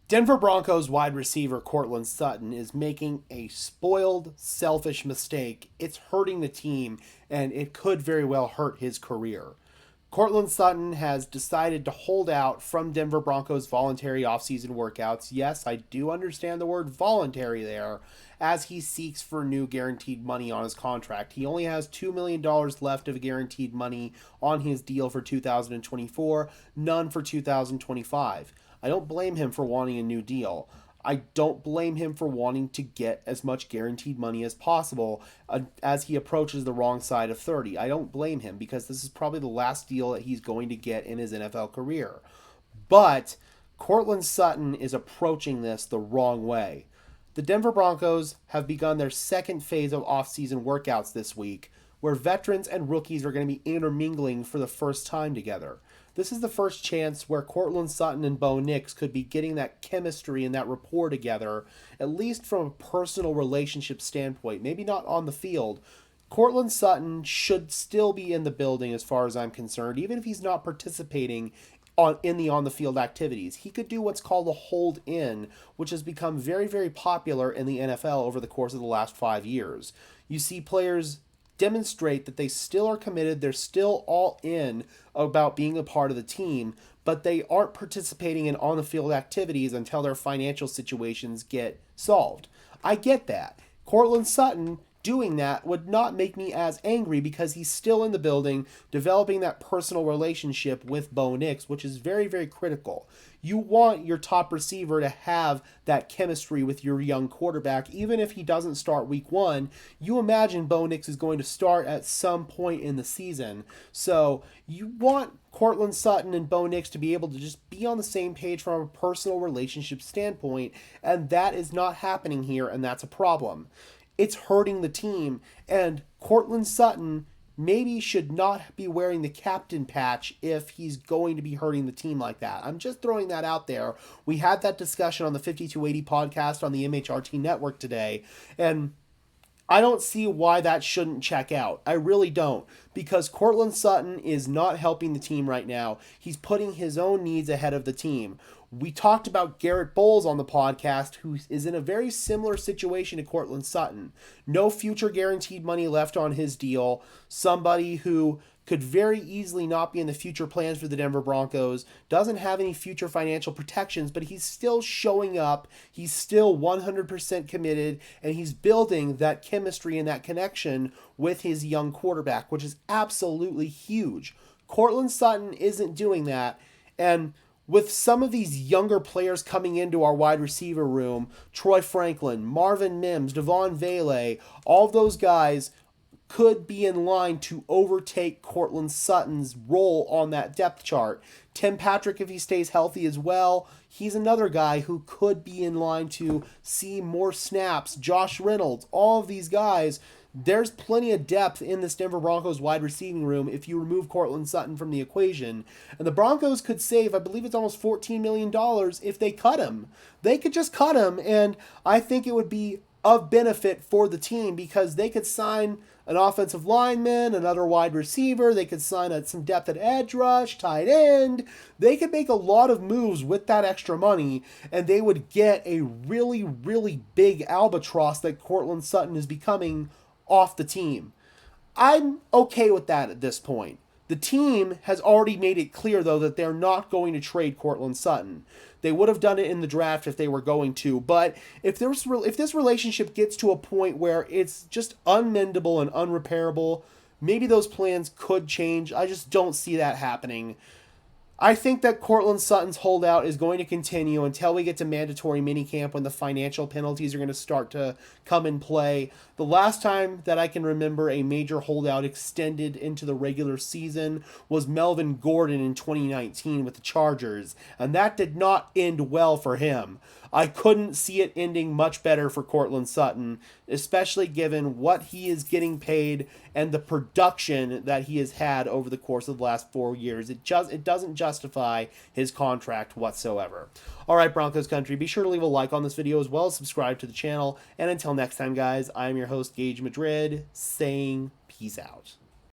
Denver Broncos wide receiver Courtland Sutton is making a spoiled, selfish mistake. It's hurting the team, and it could very well hurt his career. Courtland Sutton has decided to hold out from Denver Broncos voluntary offseason workouts. Yes, I do understand the word voluntary there, as he seeks for new guaranteed money on his contract. He only has $2 million left of guaranteed money on his deal for 2024, none for 2025. I don't blame him for wanting a new deal. I don't blame him for wanting to get as much guaranteed money as possible as he approaches the wrong side of 30. I don't blame him because this is probably the last deal that he's going to get in his NFL career. But Courtland Sutton is approaching this the wrong way. The Denver Broncos have begun their second phase of offseason workouts this week, where veterans and rookies are going to be intermingling for the first time together. This is the first chance where Courtland Sutton and Bo Nix could be getting that chemistry and that rapport together, at least from a personal relationship standpoint. Maybe not on the field. Courtland Sutton should still be in the building as far as I'm concerned, even if he's not participating in the on-the-field activities. He could do what's called a hold-in, which has become very, very popular in the NFL over the course of the last 5 years. You see players demonstrate that they still are committed, they're still all in about being a part of the team, but they aren't participating in on-the-field activities until their financial situations get solved. I get that. Courtland Sutton doing that would not make me as angry because he's still in the building, developing that personal relationship with Bo Nix, which is very, very critical. You want your top receiver to have that chemistry with your young quarterback, even if he doesn't start week one. You imagine Bo Nix is going to start at some point in the season. So you want Courtland Sutton and Bo Nix to be able to just be on the same page from a personal relationship standpoint, and that is not happening here, and that's a problem. It's hurting the team, and Courtland Sutton maybe should not be wearing the captain patch if he's going to be hurting the team like that. I'm just throwing that out there. We had that discussion on the 5280 podcast on the MHRT network today, and I don't see why that shouldn't check out. I really don't. Because Courtland Sutton is not helping the team right now. He's putting his own needs ahead of the team. We talked about Garrett Bowles on the podcast, who is in a very similar situation to Courtland Sutton. No future guaranteed money left on his deal. Somebody who could very easily not be in the future plans for the Denver Broncos, doesn't have any future financial protections, but he's still showing up, he's still 100% committed, and he's building that chemistry and that connection with his young quarterback, which is absolutely huge. Courtland Sutton isn't doing that, and with some of these younger players coming into our wide receiver room, Troy Franklin, Marvin Mims, Devon Vele, all of those guys could be in line to overtake Courtland Sutton's role on that depth chart. Tim Patrick, if he stays healthy as well, he's another guy who could be in line to see more snaps. Josh Reynolds, all of these guys, there's plenty of depth in this Denver Broncos wide receiving room if you remove Courtland Sutton from the equation. And the Broncos could save, I believe it's almost $14 million if they cut him. They could just cut him, and I think it would be of benefit for the team because they could sign an offensive lineman, another wide receiver. They could sign some depth at edge rush, tight end. They could make a lot of moves with that extra money, and they would get a really, really big albatross that Courtland Sutton is becoming off the team. I'm okay with that at this point. The team has already made it clear, though, that they're not going to trade Courtland Sutton. They would have done it in the draft if they were going to, but if this relationship gets to a point where it's just unmendable and unrepairable, maybe those plans could change. I just don't see that happening. I think that Courtland Sutton's holdout is going to continue until we get to mandatory minicamp when the financial penalties are going to start to come in play. The last time that I can remember a major holdout extended into the regular season was Melvin Gordon in 2019 with the Chargers, and that did not end well for him. I couldn't see it ending much better for Courtland Sutton, especially given what he is getting paid and the production that he has had over the course of the last 4 years. It doesn't justify his contract whatsoever. All right, Broncos Country, be sure to leave a like on this video as well as subscribe to the channel. And until next time, guys, I am your host, Gage Madrid, saying peace out.